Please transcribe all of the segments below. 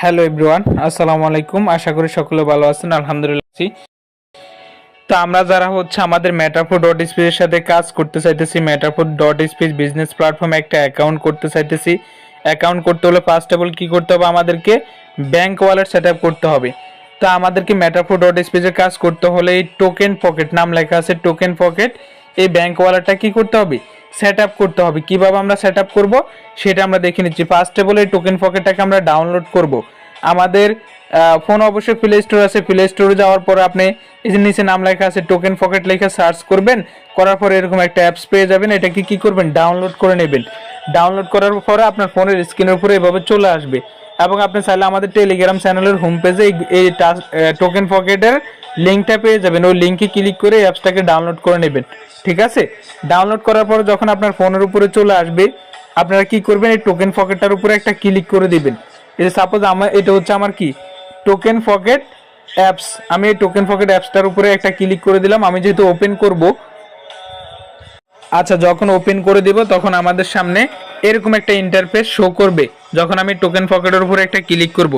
Hello everyone, আসসালামু আলাইকুম। আশা করি সকলে ভালো আছেন। আলহামদুলিল্লাহ আছি। তো আমরা যারা আমাদের মেটাফোর ডট স্পিচ এর সাথে কাজ করতে চাইতেছি, মেটাফোর ডট স্পিচ বিজনেস প্ল্যাটফর্মে একটা অ্যাকাউন্ট করতে চাইতেছি। অ্যাকাউন্ট করতে হলে ফার্স্ট অফ অল কী করতে হবে, আমাদেরকে ব্যাংক ওয়ালেট সেট আপ করতে হবে। তো আমাদেরকে মেটাফোর ডট স্পিচের কাজ করতে হলে এই টোকেন পকেট নাম লেখা আছে, টোকেন পকেট, এই ব্যাংক ওয়ালেটটা কী করতে হবে, সেট আপ করতে হবে। কীভাবে আমরা সেট আপ করবো সেটা আমরা দেখে নিচ্ছি। ফার্স্ট অফ অল এই টোকেন পকেটটাকে আমরা ডাউনলোড করব। আমাদের ফোন অবশ্যই প্লে স্টোর আছে, প্লে স্টোরে যাওয়ার পরে আপনি এই যে নিচে নাম লেখা আছে টোকেন পকেট লেখা সার্চ করবেন, করার পরে এরকম একটা অ্যাপস পেয়ে যাবেন। এটাকে কি করবেন, ডাউনলোড করে নেবেন। ডাউনলোড করার পরে আপনার ফোনের স্ক্রিনের উপরে এভাবে চলে আসবে, এবং আপনি চাইলে আমাদের টেলিগ্রাম চ্যানেলের হোম পেজে এই টোকেন পকেটের লিঙ্কটা পেয়ে যাবেন। ওই লিঙ্কে ক্লিক করে অ্যাপসটাকে ডাউনলোড করে নেবেন। ঠিক আছে, ডাউনলোড করার পরে যখন আপনার ফোনের উপরে চলে আসবে, আপনারা কি করবেন, এই টোকেন পকেটটার উপরে একটা ক্লিক করে দিবেন। এই সাপোজ এটা হচ্ছে আমার কি টোকেন পকেট অ্যাপস, আমি এই টোকেন পকেট অ্যাপসটার উপরে একটা ক্লিক করে দিলাম। আমি যেহেতু ওপেন করব, আচ্ছা যখন ওপেন করে দিব তখন আমাদের সামনে এরকম একটা ইন্টারফেস শো করবে। যখন আমি টোকেন পকেটের উপরে একটা ক্লিক করব,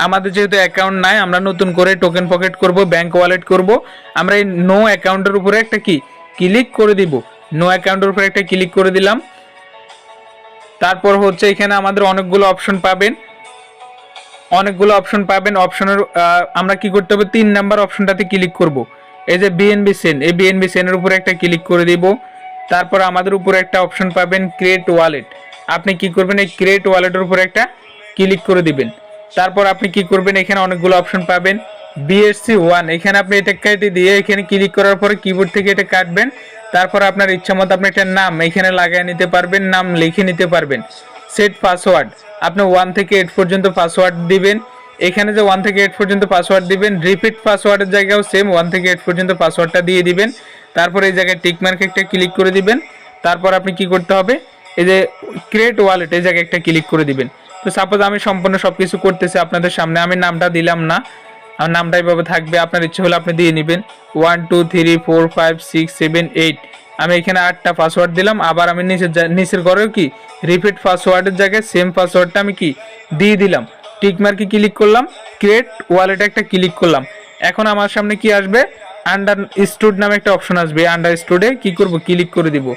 আমাদের যেহেতু অ্যাকাউন্ট নাই, আমরা নতুন করে টোকেন পকেট করব, ব্যাংক ওয়ালেট করব। আমরা এই নো অ্যাকাউন্টের উপরে একটা ক্লিক করে দিব। নো অ্যাকাউন্টের উপরে একটা ক্লিক করে দিলাম। তারপর এখানে আমাদের অনেকগুলো অপশন পাবেন, অপশনের আমরা কি করতে হবে, 3 নাম্বার অপশনটাতে ক্লিক করব। এই যে বিএনবি সেন, এই বিএনবি সেনের উপরে একটা ক্লিক করে দিব। তারপর আমাদের উপরে একটা অপশন পাবেন ক্রিয়েট ওয়ালেট, আপনি কি করবেন, এই ক্রিয়েট ওয়ালেটের উপরে একটা ক্লিক করে দিবেন। তারপর আপনি কি করবেন, এখানে অনেকগুলো অপশন পাবেন BSC1, এখানে আপনি এটা কেটে দিয়ে এখানে ক্লিক করার পরে কিবোর্ড থেকে এটা কাটবেন। তারপর আপনার ইচ্ছা মতো আপনি একটা নাম এখানে লাগিয়ে নিতে পারবেন, নাম লিখে নিতে পারবেন। সেট পাসওয়ার্ড, আপনি 1 থেকে 8 পর্যন্ত পাসওয়ার্ড দিবেন। এখানে যে 1 থেকে 8 পর্যন্ত পাসওয়ার্ড দিবেন, রিপিট পাসওয়ার্ডের জায়গাও সেম 1 থেকে 8 পর্যন্ত পাসওয়ার্ডটা দিয়ে দিবেন। তারপর এই জায়গায় টিক মার্ক একটা ক্লিক করে দিবেন। তারপর আপনি কি করতে হবে, এই যে ক্রিয়েট ওয়ালেট এই জায়গায় একটা ক্লিক করে দিবেন। তো সাপোজ আমি সম্পূর্ণ সব কিছু করতেছি আপনাদের সামনে, আমি নামটা দিলাম না, আমার নামটা এইভাবে থাকবে। আপনার ইচ্ছে হলে আপনি দিয়ে নেবেন 1 2 3 4 5 6 7 8, আমি এখানে 8টা পাসওয়ার্ড দিলাম। আবার আমি নিচের ঘরেও রিপিট পাসওয়ার্ডের জায়গায় সেম পাসওয়ার্ডটা আমি দিয়ে দিলাম। টিক মার্কে ক্লিক করলাম, ক্রিয়েট ওয়ালেটে একটা ক্লিক করলাম। এখন আমার সামনে কি আসবে, আন্ডারস্টুড নামে একটা অপশন আসবে। আন্ডারস্টুডে কি করব, ক্লিক করে দিব।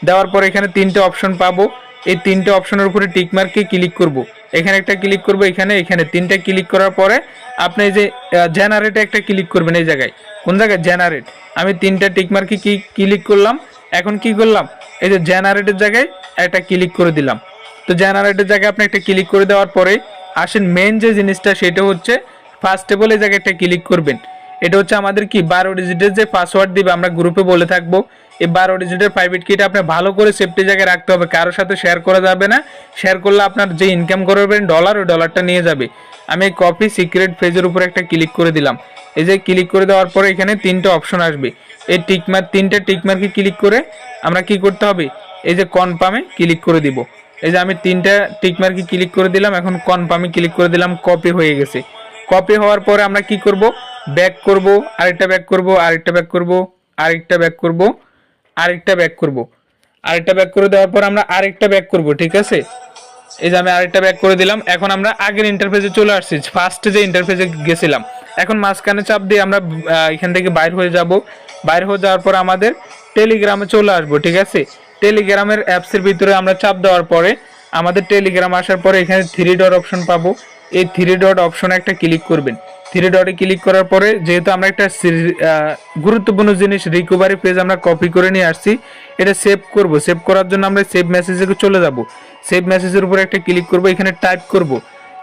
দেওয়ার পর এখানে 3টে অপশন পাবো, এই 3টে অপশনের উপরে টিক মার্কে ক্লিক করব। এখানে একটা ক্লিক করব, এখানে 3টে ক্লিক করার পরে আপনি এই যে জেনারেটে একটা ক্লিক করবেন। এই জায়গায় কোন জায়গায়, জেনারেট, আমি 3টা টিক মার্কে ক্লিক করলাম। এখন কি করলাম, এই যে জেনারেটের জায়গায় একটা ক্লিক করে দিলাম। তো জেনারেটের জায়গায় আপনি একটা ক্লিক করে দেওয়ার পরে আসেন মেন যে জিনিসটা, সেটা হচ্ছে ফার্স্ট অফ অল এই জায়গায় একটা ক্লিক করবেন। এটা হচ্ছে আমাদের 12 ডিজিটের যে পাসওয়ার্ড দিবে, আমরা গ্রুপে বলে থাকবো। এই 12 ডিজিটের প্রাইভেট কিটা আপনি ভালো করে সেফটি জায়গায় রাখতে হবে, কারোর সাথে শেয়ার করা যাবে না। শেয়ার করলে আপনার যে ইনকাম করবেন ডলার, ওই ডলারটা নিয়ে যাবে। আমি এই কপি সিক্রেট পেজের উপরে একটা ক্লিক করে দিলাম। এই যে ক্লিক করে দেওয়ার পরে এখানে 3টে অপশন আসবে, এই টিকমার্ক 3টে টিকমার্কে ক্লিক করে আমরা কি করতে হবে, এই যে কনফার্মে ক্লিক করে দিব। এই যে আমি 3টা টিকমার্কে ক্লিক করে দিলাম, এখন কনফার্মে ক্লিক করে দিলাম, কপি হয়ে গেছে। কপি হওয়ার পরে আমরা কি করব, ব্যাক করব, আরেকটা ব্যাক করব, আরেকটা ব্যাক করব, আরেকটা ব্যাক করব, আরেকটা ব্যাক করব, আরেকটা ব্যাক করে দেওয়ার পর আমরা আরেকটা ব্যাক করব। ঠিক আছে, এই যে আমি আরেকটা ব্যাক করে দিলাম। এখন আমরা আগের ইন্টারফেসে চলে আসছি, ফার্স্টে যে ইন্টারফেসে গেছিলাম। এখন মাঝখানে চাপ দিয়ে আমরা এখান থেকে বাইর হয়ে যাব। বাইর হয়ে যাওয়ার পর আমাদের টেলিগ্রামে চলে আসবো। ঠিক আছে, টেলিগ্রামের অ্যাপসের ভিতরে আমরা চাপ দেওয়ার পরে আমাদের টেলিগ্রাম আসার পরে এখানে 3 ডট অপশন পাবো। এই 3 ডট অপশনে একটা ক্লিক করবেন। 3 ডটে ক্লিক করার পরে যেহেতু আমরা একটা গুরুত্বপূর্ণ জিনিস রিকভারি পেজ আমরা কপি করে নিয়ে আসছি, এটা সেভ করব। সেভ করার জন্য আমরা সেভ মেসেজে চলে যাব। সেভ মেসেজের উপরে একটা ক্লিক করব, এখানে টাইপ করব,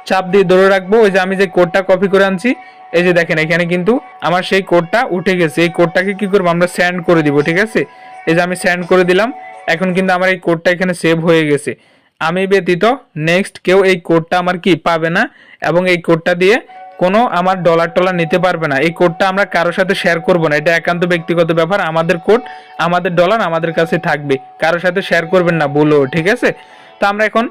চাপ দিয়ে ধরে রাখবো। ওই যে আমি যে কোডটা কপি করে আনছি, এই যে দেখেন এখানে কিন্তু আমার সেই কোডটা উঠে গেছে। এই কোডটাকে কি করবো, আমরা সেন্ড করে দিব। ঠিক আছে, এই যে আমি সেন্ড করে দিলাম। এখন কিন্তু আমার এই কোডটা এখানে সেভ হয়ে গেছে। আমি ব্যতীত নেক্সট কেউ এই কোডটা আমার পাবে না, এবং এই কোডটা দিয়ে কোনো আমার ডলার টলার নিতে পারবে না। এই কোডটা আমরা কারোর সাথে শেয়ার করব না, এটা একান্ত ব্যক্তিগত ব্যাপার। আমাদের কোড, আমাদের ডলার আমাদের কাছে থাকবে, কারোর সাথে শেয়ার করবেন না বলো। ঠিক আছে, তো আমরা এখন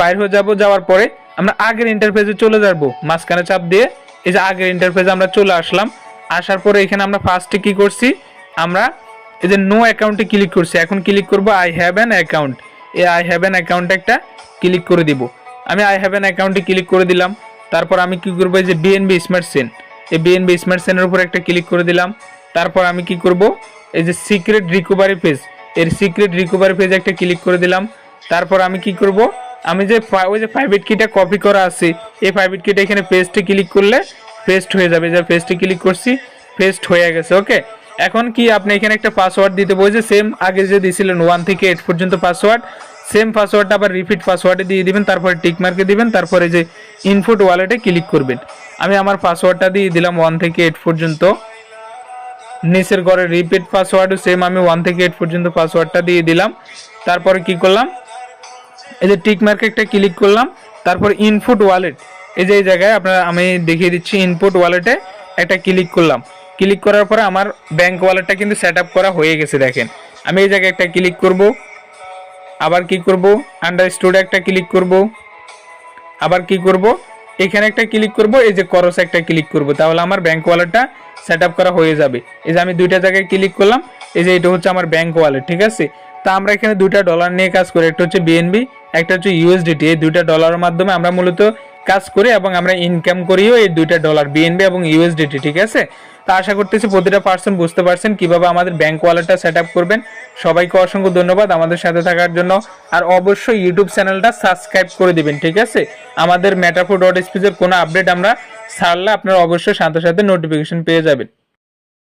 বাইর হয়ে যাব। যাওয়ার পরে আমরা আগের ইন্টারফেসে চলে যাব, মাঝখানে চাপ দিয়ে এই যে আগের ইন্টারফেসে আমরা চলে আসলাম। আসার পরে এখানে আমরা ফার্স্টে কি করছি, আমরা এই যে নো অ্যাকাউন্টে ক্লিক করছি। এখন ক্লিক করব আই হ্যাভ অ্যান অ্যাকাউন্ট, এই আই হ্যাভ অ্যান অ্যাকাউন্টে একটা ক্লিক করে দিব। আমি আই হ্যাভ অ্যান অ্যাকাউন্টে ক্লিক করে দিলাম। তারপর আমি কি করব, এই যে বিএনবি স্মার্ট চেন, এই বিএনবি স্মার্ট চেনের উপর একটা ক্লিক করে দিলাম। তারপর আমি কি করব, এই যে সিক্রেট রিকভারি পেজ, এর সিক্রেট রিকভারি পেজ একটা ক্লিক করে দিলাম। তারপর আমি কি করব, আমি যে ওই যে প্রাইভেট কিটা কপি করা আছে, এই প্রাইভেট কিটা এখানে পেস্টে ক্লিক করলে পেস্ট হয়ে যাবে। যে পেস্টে ক্লিক করছি, পেস্ট হয়ে গেছে। ওকে, এখন কি আপনি এখানে একটা পাসওয়ার্ড দিতে বলছে, সেম আগে যে দিয়েছিলেন 1 থেকে 8 পর্যন্ত পাসওয়ার্ড, সেম পাসওয়ার্ডটা আবার রিপিট পাসওয়ার্ডে দিয়ে দিবেন, তারপরে টিক মার্কে দিবেন, তারপরে যে ইনপুট ওয়ালেটে ক্লিক করবেন। আমি আমার পাসওয়ার্ডটা দিয়ে দিলাম 1 থেকে 8 পর্যন্ত। নিচের ঘরে রিপিট পাসওয়ার্ড সেম আমি 1 থেকে 8 পর্যন্ত পাসওয়ার্ডটা দিয়ে দিলাম। তারপরে কি করলাম, এই যে টিক মার্কে একটা ক্লিক করলাম। তারপর ইনপুট ওয়ালেট, এই যে এই জায়গায় আপনারা আমি দেখিয়ে দিচ্ছি, ইনপুট ওয়ালেটে একটা ক্লিক করলাম। ক্লিক করার পরে আমার ব্যাংক ওয়ালেটটা কিন্তু সেট আপ করা হয়ে গেছে। দেখেন আমি এই জায়গায় একটা ক্লিক করব, আবার কি করব, আন্ডারস্টুড একটা ক্লিক করব, আবার কি করব, এখানে একটা ক্লিক করব, এই যে করস একটা ক্লিক করব, তাহলে আমার ব্যাংক ওয়ালেটটা সেট আপ করা হয়ে যাবে। এই যে আমি দুইটা জায়গায় ক্লিক করলাম, এই যে এটা হচ্ছে আমার ব্যাংক ওয়ালেট, ঠিক আছে। তা আমরা এখানে দুইটা ডলার নিয়ে কাজ করি, একটা হচ্ছে বিএনবি, একটা হচ্ছে ইউএসডিটি। এই দুইটা ডলারের মাধ্যমে আমরা মূলত কাজ করি এবং আমরা ইনকাম করিও এই দুইটা ডলার, বিএনবি এবং ইউএসডিটি, ঠিক আছে। তা আশা করতেছি প্রতিটা পার্সন বুঝতে পারছেন কিভাবে আমাদের ব্যাংক ওয়ালেটটা সেট আপ করবেন। সবাইকে অসংখ্য ধন্যবাদ আমাদের সাথে থাকার জন্য। আর অবশ্যই ইউটিউব চ্যানেলটা সাবস্ক্রাইব করে দিবেন, ঠিক আছে। আমাদের মেটাফোর.স্পিচের কোনো আপডেট আমরা ছাড়লে আপনারা অবশ্যই সাথে সাথে নোটিফিকেশন পেয়ে যাবেন।